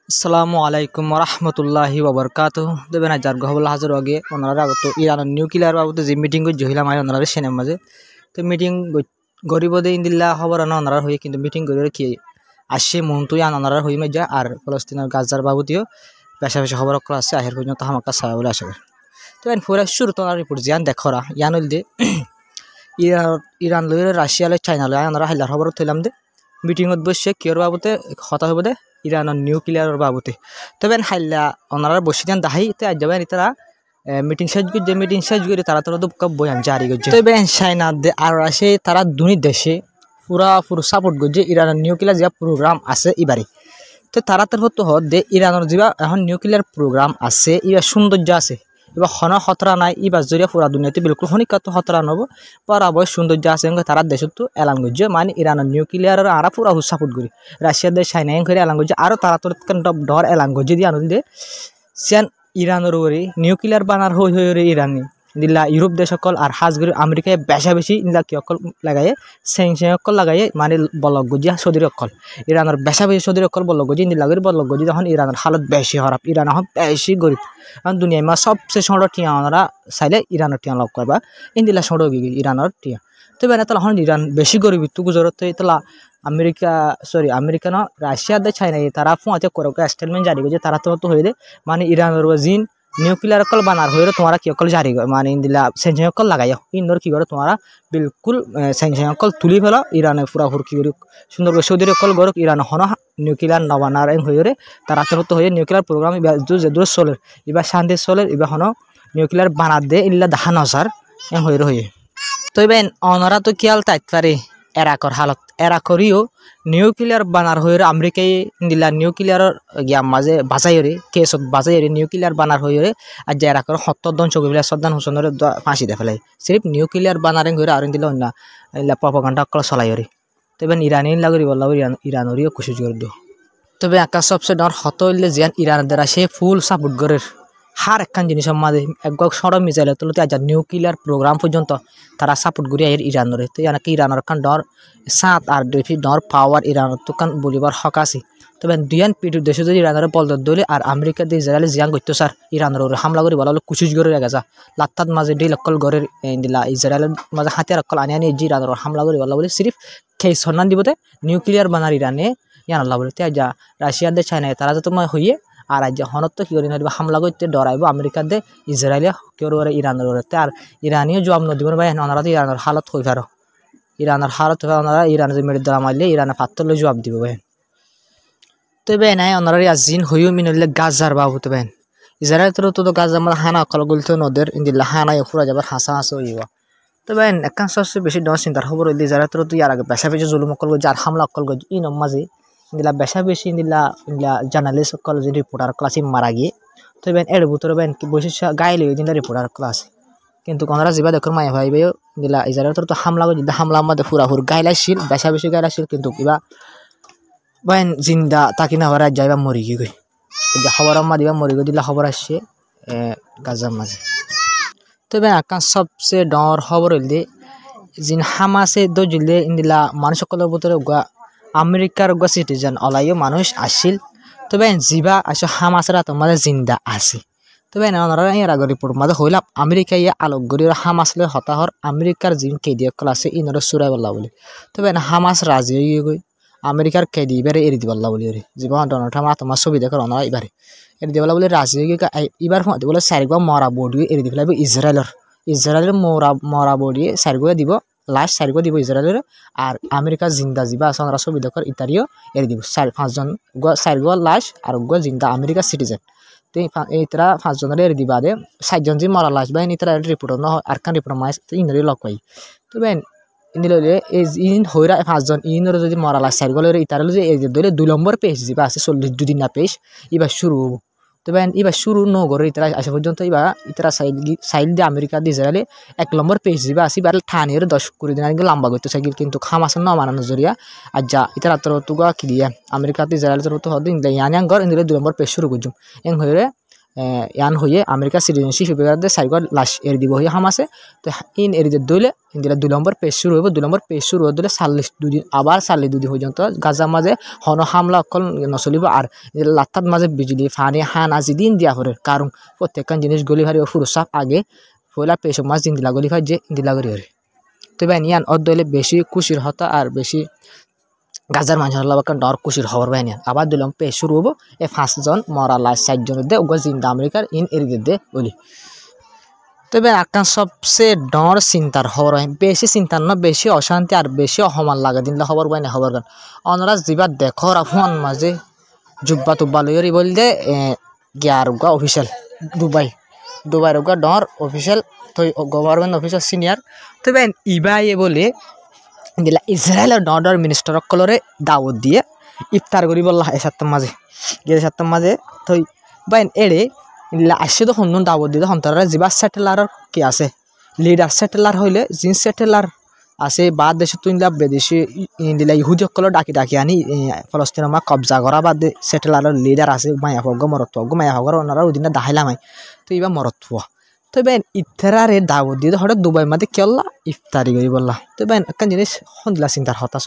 আসসালামু আলাইকুম রহমতুল্লাহি ওবরকাতুহ দেবেন আজার গহবুল হাজার আগে ওনারা আগত ইরান নিউক্লিয়ার বাবদ যে মিটিং হইলাম আয় ওনারা সেনের মাঝে তো মিটিং গরিব দে ইন্দিল্লা খবর আনা ওনারা হয়ে কিন্তু মিটিং করে কি আসছে মনটু আন ওনারা হয়ে মেজা আর ফলস্তিনের গাজার বাবদিও পেশা পেশা খবর করা আছে আহের পর্যন্ত হামাকা সারা বলে আশা করি তো এন ফুরা শুরু তো রিপোর্ট জিয়ান দেখরা ইয়ান হইল দে ইরান লইরে রাশিয়া লই চাইনা লই ওনারা হাইলার খবর থইলাম দে মিটিংত বসে কিয়র বাবতে কথা হইব দে ইরানের নিউক্লিয়ার বাবতে তবে হাইলা ওনারা বসে দেন দাহাই তো আজ যাবেন তারা মিটিং শেষ করে তারা তোরা দুঃখ বয়ান জারি করছে তবে চাইনা আর আসে তারা দুই দেশে পুরো সাপোর্ট করছে ইরানের নিউক্লিয়ার যা প্রোগ্রাম আছে এবারে তো তারা তরফ তো দে ইরানের যা এখন নিউক্লিয়ার প্রোগ্রাম আছে এবার সৌন্দর্য আছে এবার হন খতরা নাই এবার জরিয়া পুরা দুনিয়াতে বিলকুল হনিকাত খতরা নব পরাবয় সৌন্দর্য আছে তারা দেশত তো এলান করছে মানে ইরানের নিউক্লিয়ার আর পুরা সাপোর্ট করি রাশিয়ার দেশ চাইনা করে এলান করছে আরও তারা তোর ডর এলান করছে দিয়ে আনন্দ দে সিয়ান ইরানের ওরে নিউক্লিয়ার বানার হয়ে ইরানি দিল্লা ইউরোপ দেশ সকল আর হাজগুড়ি আমেরিকায় বেশা বেশি ইন্দিলা কি অকল লাগাইয়ে সেং অকল লাগাইয়ে মানে বলক গজি সৌদির অকল ইরানের বেশা বেশি সৌদির অকল বলক গজি ইন্দিলা করে বলক গজি তখন ইরানের হালত বেশি খারাপ ইরান এখন বেশি গরিব কারণ দুনিয়ায় মা সবচেয়ে সৌড় টিয়া ওনারা চাইলে ইরানের টিয়া লগ করবা ইন্দিলা সৌড় ইরানের টিয়া তো বেলা তাহলে এখন ইরান বেশি গরিব তু গুজরত তালা আমেরিকা না রাশিয়া দে চাইনা তারা ফুঁয়াতে করে স্টেটমেন্ট জারি করছে তারা তো হয়ে দে মানে ইরানের জিন নিউক্লিয়ার অকল বানার হয়ে তোমারা কি অকল জারি মানে ইন্দিলা সেংসং অকল লাগাই ইন্দোর কি করে তোমারা বিলকুল সেংসং অকল তুলি ফেল ইরানে পুরা হুরকি করে সুন্দর করে সৌদির অকল গরক ইরান হন নিউক্লিয়ার নবানার হয়ে তারা তো হয়ে নিউক্লিয়ার প্রোগ্রাম যে চলের এবার শান্তি চলের এবার হন নিউক্লিয়ার বানার দে ইল্লা দেখা নজার হয়ে তো এবার অনরা তো কিয়াল তাইত পারে এরাকর হালত এরাকরিও নিউক্লিয়ার বানার হয়ে আমেরিকায় দিলা নিউক্লিয়ার গিয়া মাঝে বাজাইরে কেসত বাজাইরে নিউক্লিয়ার বানার হয়ে আর যে এরাকর ৭০ জন চৌকিবিলাক সদ্দান হুসেনের ফাঁসি দে ফেলাই সিরিফ নিউক্লিয়ার বানারে হয়ে আর দিলে অন্য প্রপাগান্ডা অকল চলাই তবে ইরানি লাগরি বললা ইরানরিও কুশি করে দিও তবে একা সবচেয়ে ডর হত হইলে জিয়ান ইরানের দ্বারা সে ফুল সাপোর্ট করে হার একখান জিনিসের মাঝে একবার সড়ক মিসাইল তুলতে আজ নিউক্লিয়ার প্রোগ্রাম পর্যন্ত তারা সাপোর্ট করি ইরানের তো নাকি ইরানের কান ডর সাত আর ডর পাওয়ার ইরানের তো কান বলিবার হক আছে তবে দুয়ান পিঠের দেশে যদি ইরানের বলদ দলে আর আমেরিকা দিয়ে ইসরায়েল জিয়ান করতো স্যার ইরানের হামলা করে বলা হলো কুচুজ করে গেছা লাত্তাত মাঝে ডিল অকল গড়ের দিলা ইসরায়েলের মাঝে হাতিয়ার অকল আনি যে ইরানের হামলা করে বলা বলে সিরিফ সেই সন্ধান দিবতে নিউক্লিয়ার বানার ইরানে ইয়ান আল্লাহ বলে যা রাশিয়ার দেশ চাইনা তারা যত হইয়ে আর আজ হনত কি করে হামলা করতে ডরাইব আমেরিকার দে ইসরায়েলে কেউ ইরানের ওরতে আর ইরানিও জবাব নদীবর ভাই ওনারা তো ইরানের হালত হয়ে পারো ইরানের হালত ওনারা ইরানের যে মেরে দ্বারা মারলে ইরানের পাত্রলে জবাব দিব ভাই তো ভাই নাই ওনারা জিন হইও মিনলে গাজার বাবু তো ভাই ইসরায়েল তো গাজার মধ্যে হানা অকল গুলতে নদের ইন্দিল্লা হানাই ফুরা যাবার হাসা হইব তো ভাই একান সবচেয়ে বেশি ডর চিন্তার খবর হইলে ইসরায়েল তো ইয়ার আগে পেশা পেশা জুলুম অকল যার হামলা অকল গজ ই নমাজি ইন্দিলা বেশা বেশি ইন্দিলা জার্নালিস্ট সকল যে রিপোর্টার ক্লাসে মারা গিয়ে তো বেন এর ভিতরে বেন বৈশিষ্ট্য গাইলে ইন্দিলা রিপোর্টার ক্লাস কিন্তু ওনারা যাবা দেখুন মায়া ভাইবেও ইন্দিলা ইসরায়েল তো হামলা করে হামলা মধ্যে ফুরাহুর গাইলাইছিল বেশা বেশি গাইলাইছিল কিন্তু কিবা বেন জিন্দা তাকি না হওয়ার যাইবা মরি গিয়ে যে খবর আম্মা দিবা মরি গিয়ে দিলা খবর আসছে গাজার মাঝে তো বেন আকাশ সবচেয়ে ডর খবর হইলে জিন হামাসে দজিলে ইন্দিলা মানুষ সকলের ভিতরে আমেরিকার সিটিজেন অলাইও মানুষ আসছিল তবে জিবা আসো হামাসরা তোমাদের জিন্দা আছে তবে ওনারা এর আগে রিপোর্ট মাঝে হইলাম আমেরিকায় আলোকগরি হামাসলে হতাহর আমেরিকার জিন কেদিয় ক্লাসে ইনরে সুরাই বললা বলে তবে হামাস রাজি হয়ে গই আমেরিকার কেদি এবারে এড়ি দিবল্লা বলি জীবন ডোনাল্ড ট্রাম্প তোমার ছবি দেখো ওনারা এবারে এড়ি দিবল্লা বলে রাজি হয়ে গিয়ে এবার বলে চারিগা মরা বডিও এড়ি দি ফেলাইব ইসরায়েলের মরা বডিয়ে চারিগা দিব লাস্ট চারিগো দিব ইসরায়েলের আর আমেরিকার জিন্দা যা আছে ওনারা ছবি দেখর ইতারিও এড়ি দিব 4-5 জন চারিগো লাশ আর জিন্দা আমেরিকার সিটিজেন তো এইতরা 5 জনের এড়ি দিবা দে 7 জন যে মরা লাশ বা ইতরা রিপোর্ট ন আরকান রিপোর্ট মাইস ইনরে লক পাই তো বেন ইনলে ইন হইরা 5 জন ইনরে যদি মরা লাশ চারিগো ইতারে যে এই ধরে 2 নম্বর পেজ যা আছে 42 দিন না পেজ এবার শুরু হবো তো বেন এবার শুরু ন করে ইতরা আসে পর্যন্ত এবার ইতরা সাইল দিয়ে আমেরিকা দিয়ে ইসরায়েলে 1 নম্বর পেজ দিবা আসি বার ঠানির 10-20 দিন আগে লম্বা করতে সাইকেল কিন্তু হামাস ন মানানো জরিয়া আর যা ইতরা তো কি দিয়া আমেরিকা দিয়ে ইসরায়েল তো হদিন ইয়ানিয়াং গর ইনলে 2 নম্বর পেজ শুরু করজুম হয়ে ইয়ান হয়ে আমেরিকা সিটিজেনশিপ হিসেবে সাইগর লাশ এর দিব হয়ে হামাসে তো ইন এর দইলে ইন্দিরা 2 নম্বর পেজ শুরু হইব 2 নম্বর পেজ শুরু হলে 42 দিন আবার 42 দিন পর্যন্ত গাজা মাঝে হন হামলা অকল নচলিব আর লাত্তাত মাঝে বিজলি ফানি হান আজি দিন দিয়া হরে কারণ প্রত্যেকখান জিনিস গলি ভারি ফুরসাপ আগে পয়লা পেশ মাছ দিন দিলা গলি ভাই যে দিলা করি হরে তো ভাই নিয়ান অদলে বেশি খুশির হতা আর বেশি গাজার মানুষের লবাকান ডর খুশির খবর ভাই নিয়ান আবার দিলাম পেশ শুরু হবো 5 জন মরা লাশ 4 জনের দে ওগো জিন্দা আমেরিকার ইন এরিদের দে বলি তবে আকান সবচেয়ে ডর চিন্তার খবর হয় বেশি চিন্তার না বেশি অশান্তি আর বেশি অহমান লাগা দিনলে খবর পাই না খবর গান অনরা যা দেখর আফান মাঝে জুব্বা তুব্বা লইরি বলতে গিয়ারুগা অফিসিয়াল দুবাই রুগা ডর অফিসিয়াল তো গভর্নমেন্ট অফিসার সিনিয়র তবে ইবাই বলে দিলা ইসরায়েলের ডর মিনিস্টার কলরে দাওয়াত দিয়ে ইফতার করি বললা এই সাতটার মাঝে তো বাইন এড়ে আসছে তো হন্যন দাওয়াত দিয়ে সন্তানরা যা সেটেলার কি আছে লিডার সেটেলার হইলে জিন সেটেলার আছে বাদ দেশে তুইলা বেদেশি দিলা ইহুদি সকলের ডাকি আনি ফলস্তিনের মা কবজা করা বাদ সেটেলারের লিডার আছে মায়া হগ মায়া হগর ওনারা ওদিনে দাহাইলামাই তো এবার মরত্ব তো বেন ইফতারে দাওয়াত দিয়ে হঠাৎ দুবাই মাঝে কেল্লা ইফতারি করি বললা তো বেন একটা জিনিস সন্দিলা চিন্তার হতাশ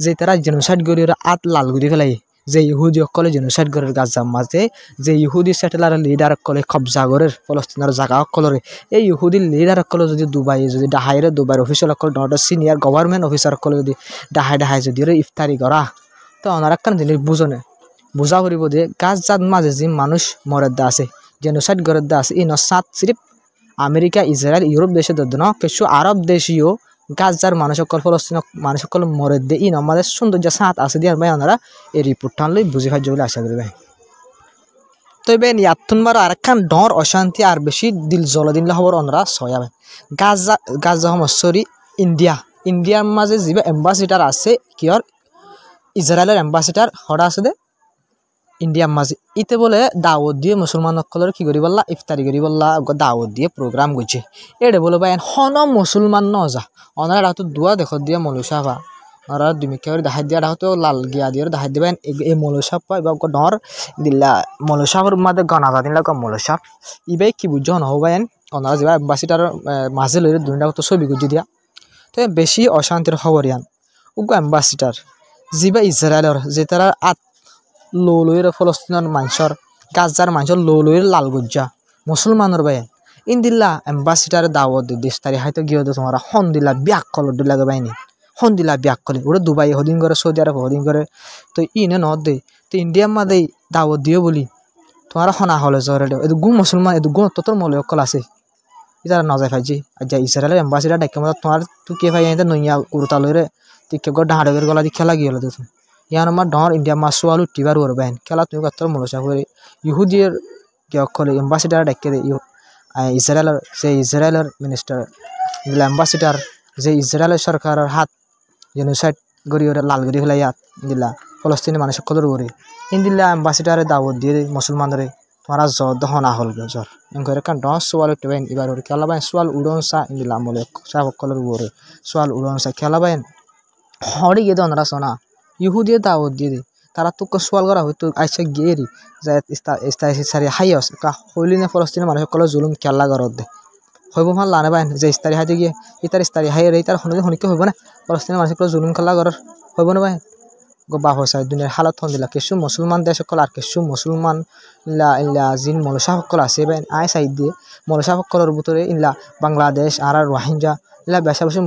যে তারা জেনোসাইড করি আত লাল করে ফেলাই যে ইহুদি সকলে জেনোসাইড করে গাজার মাঝে যে ইহুদি সেটেলারের লিডার সকলে কবজা করে ফলস্তিনের জায়গা সকলরে এই ইহুদি লিডার সকলে যদি দুবাই যদি ডাহাইরে দুবাইয়ের অফিসার সকল নট সিনিয়র গভর্নমেন্ট অফিসার সকলে যদি ডাহাই যদি ইফতারি করা তো ওনারা একটা জিনিস বুঝা করিব যে গাজার মাঝে যে মানুষ মরেদা আছে জেনোসাইড গরেদা আছে ই নসাত সিরিফ আমেরিকা ইসরায়েল ইউরোপ দেশে ন কিছু আরব দেশীয় গাজার মানুষ সকল ফলস্তিন মানুষ সকল মরে দে ই আমাদের সৌন্দর্য সাত আছে দিয়ে ভাই ওনারা এই রিপোর্টটা লই বুঝি খাদ্য বলে আশা করি ভাই তবে ইয়াতুনবার আরেকখান ডর অশান্তি আর বেশি দিল জ্বলা দিলে খবর ওনারা ছয়া ভাই গাজা সমস্যরি ইন্ডিয়ার মাঝে যে এম্বাসিডার আছে কিয়র ইসরায়েলের এম্বাসিডার হরা আছে দে ইন্ডিয়ার মাঝে ইতে বলে দাওয়াত দিয়ে মুসলমান সকলের কি করি বললা ইফতারি করি বললা দাওয়াত দিয়ে প্রোগ্রাম করছে এড়ে বলে ভাই হন মুসলমান ন যা ওনারা তো দুয়া দেখো দিয়ে মলুসা বা ওনারা দুমিকা করে দেখাই দিয়া তো লাল গিয়া দিয়ে দেখাই দেবেন এই মলুসাপ পাই বা ডর দিল্লা মলুসাপের মাঝে গনাজা দিন লাগা মলুসাপ ইবাই কি বুঝছো নহবাইন ওনারা যা এম্বাসিডার মাঝে লইলে দুনিয়া তো ছবি গুজি দিয়া তো বেশি অশান্তির খবর ইয়ান উগো এম্বাসিডার যিবা ইসরায়েলের যে তারা আত লো লইয়ের ফলস্তিনের মানুষের গাজার মানুষের লো লইয়ের লাল গজ্জা মুসলমানের বাইন ইন্দিল্লা এম্বাসিডারে দাওয়াত দিস তারি হয়তো গিয়ে তোমার হন দিলা ব্যাক কলর দিলা বাইনি হন দিলা ব্যাক কলে ওরা দুবাই হদিন করে সৌদি আরব হদিন করে তো ইনে ন দে তো ইন্ডিয়ার মাঝে দাওয়াত দিও বলি তোমার হনা হলে জরে দেও এদু গু মুসলমান এদু গু তোর মলে অকল আছে ইতারা নজাই ফাইজি আর যা ইসরায়েলের এম্বাসিডার ডাকে মতো তোমার তুই কে ভাই নইয়া উড়তা লইরে তুই কে ডাঁড়ের গলা দিয়ে খেলা গিয়ে দেখুন ইয়ান আমার ডর ইন্ডিয়া মাছ সোয়াল উঠিবার ওর বাইন খেলা তুমি কত মলসা করে ইহুদির কে অকলে এম্বাসিডার ডাকে দে ইসরায়েলের যে ইসরায়েলের মিনিস্টার এম্বাসিডার যে ইসরায়েলের সরকারের হাত জেনোসাইড গড়ি ওরা লাল গড়ি ফেলাই ইয়াত দিলা ফলস্তিনি মানুষ সকলের গড়ি ইন্দিল্লা এম্বাসিডারে দাওয়াত দিয়ে মুসলমানদের তোমারা জ্বর দহনা হল জ্বর এনকরে কারণ ডর সোয়াল উঠবেন এবার ওর খেলা বাইন সোয়াল উড়ন চা ইন্দিল্লা আমলে চা সকলের ওরে সোয়াল উড়ন চা খেলা বাইন হরি গিয়ে দনরা সোনা ইহুদিয়ে দাওয়াত দিয়ে দে তারা তোকে সোয়াল করা হয়তো আইসা গিয়েরি সারি হাইস হইলিনে ফলস্তিনের মানুষ সকলের জুলুম খেলা গরত দে হইব ভাল লানে বাইন যে ইস্তারি হাইতে গিয়ে ইতার ইস্তারি হাই রে তার শুনিকে হইব না ফলস্তিনের মানুষ সকলের জুলুম খেলা গরর হইব না বাইন গো বাপ হয়েছে দুনিয়ার হালত হন দিলা কিছু মুসলমান দেশ সকল আর কিছু মুসলমান জিন মলসা সকল আছে বাইন আই সাইড দিয়ে মলসা সকলের ভিতরে ইনলা বাংলাদেশ আর রোহিঙ্গা ইলা বেশা বেশি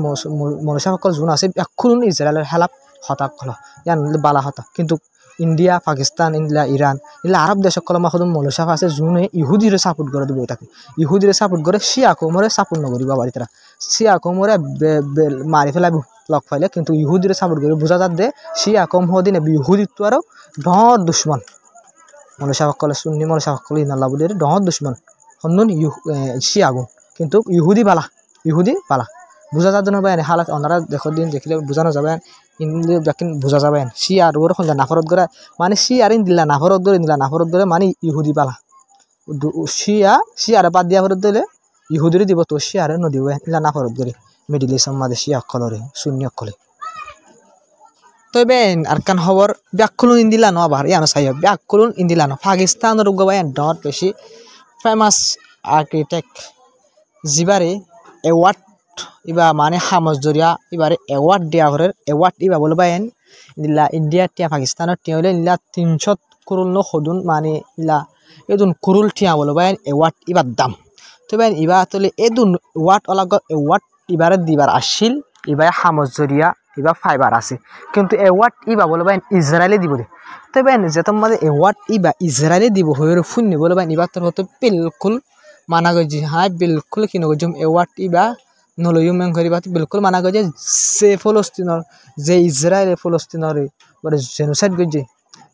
মলসা সকল জোন আছে এখন ইসরায়েলের হেলাপ হতাক হল ইয়ান বালা হতা কিন্তু ইন্ডিয়া পাকিস্তান ইন্ডিয়া ইরান ইলা আরব দেশ সকল আমার সদম মলসাফ আছে যোনে ইহুদিরে সাপোর্ট করে দিব তাকে ইহুদিরে সাপোর্ট করে শিয়া কোমরে সাপোর্ট নকরিব বাড়ি তারা শিয়া কোমরে মারি ফেলাব লগ ফাইলে কিন্তু ইহুদিরে সাপোর্ট করে বোঝা যাত দে শিয়া কম হদিনে ইহুদিত্ব আরও ডর দুশ্মন মলসা সকলে সুন্নি মলসা সকলে ইনাল্লা বলি ডর দুশ্মন হন্নুন শিয়া গুণ কিন্তু ইহুদি বালা বোঝা যাত না বাইন হালাত ওনারা দেখো দিন দেখলে বোঝানো যাবে দেখেন বোঝা যাবে সি আর ওর সন্ধ্যা নাফরত করে মানে সি আর দিলা নাফরত করে মানে ইহুদি পালা সি আর বাদ দিয়া ফরত দিলে ইহুদিরে দিব তো সি আর নদীব ইলা নাফরত করে মিডিল ইস্ট মাঝে সি অকলরে শূন্য অকলে তবে আর কান খবর ব্যাকুলন ইন্দিলা ন আবার ইয়ানো চাই ব্যাকুলন ইন্দিলা ন পাকিস্তানের গবাই ডট বেশি ফেমাস আর্কিটেক্ট জিবারে এওয়ার্ড ইবা মানে হামজরিয়া ইবারে এওয়ার্ড দেয়া হরে এওয়ার্ড ইবা বলবায়েন ইলা ইন্ডিয়া টিয়া পাকিস্তানের টিয়া হলে ইলা 300 করুল ন হদুন মানে ইলা এদুন কুরুল টিয়া বলবায়েন এওয়ার্ড ইবার দাম তবে ইবা তলে এদুন ওয়াট অলাগ এওয়ার্ড ইবারে দিবার আসিল ইবারে হামজরিয়া ইবা ফাইবার আছে কিন্তু এওয়ার্ড ইবা বলবায়েন ইসরায়েলে দিব তবে যেতম মাঝে এওয়ার্ড ইবা ইসরায়েলে দিব হয়ে ফুন্নি বলবায়েন ইবা তোর হতো বিলকুল মানা গজি হ্যাঁ বিলকুল কিনো গজুম এওয়ার্ড ইবা নলয়ুম করিবা বিলকুল মানা গজে যে ফলস্তিনের যে ইসরায়েলে ফলস্তিনের বলে জেনোসাইড গজি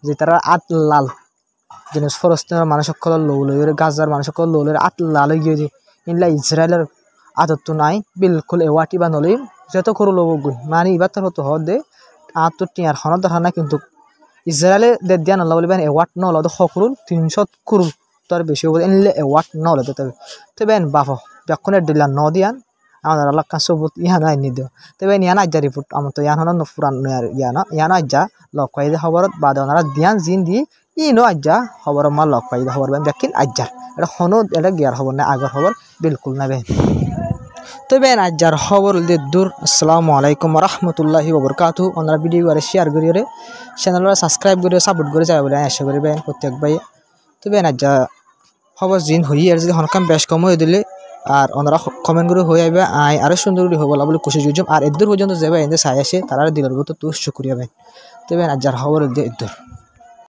যে তারা আত লাল যেন ফলস্তিনের মানুষ সকল লৌলয়ের গাজার মানুষ সকল লৌলের আত লাল গিয়ে যে ইনলা ইসরায়েলের আদত নাই বিলকুল এওয়ার্ড ইবা নলয়ুম যত করু লব গই মানে ইবা তোর হতো হদে আত টিয়ার হন দরকার না কিন্তু ইসরায়েলে দে দিয়া নলা বলবেন এওয়ার্ড নলদ সকরুল 300 করুল তোর বেশি বলে ইনলে এওয়ার্ড নলদ তবে বাফ যখন দিলা ন দিয়ান আমাদের আল্লাহ কাছে সবুত ইয়ানা আইনি দিও তবে ইয়ানা আজ্জা রিপোর্ট আমার তো ইয়ান হন পুরান ইয়ানা আজ্জা লক পাইদে খবরত বাদ ওনারা দিয়ান জিন দি ইনো আজ্জা খবর মা লক পাইদে খবর বেন দেখিন আজ্জার এটা হনো এটা গিয়ার খবর না আগর খবর বিলকুল না বেন তবে আজ্জার খবর দে দূর আসসালামু আলাইকুম রহমতুল্লাহি ওবরকাতু ওনারা ভিডিও করে শেয়ার করিয়ে চ্যানেলটা সাবস্ক্রাইব করে সাপোর্ট করে যাবে বলে আশা করি বেন প্রত্যেক ভাই তবে আজ্জা খবর জিন হই আর যদি হনকাম বেশ কম হয়ে দিলে আর ওনারা কমেন্ট করে হয়ে যাবে আরো সুন্দর করে হবো বলে খুশি জুজুম আর এদূর পর্যন্ত যাবে এনে চাই আসে তারা দিলের মতো তো শুক্রিয়া ভাই তবে আজ্জার খবর দে এদূর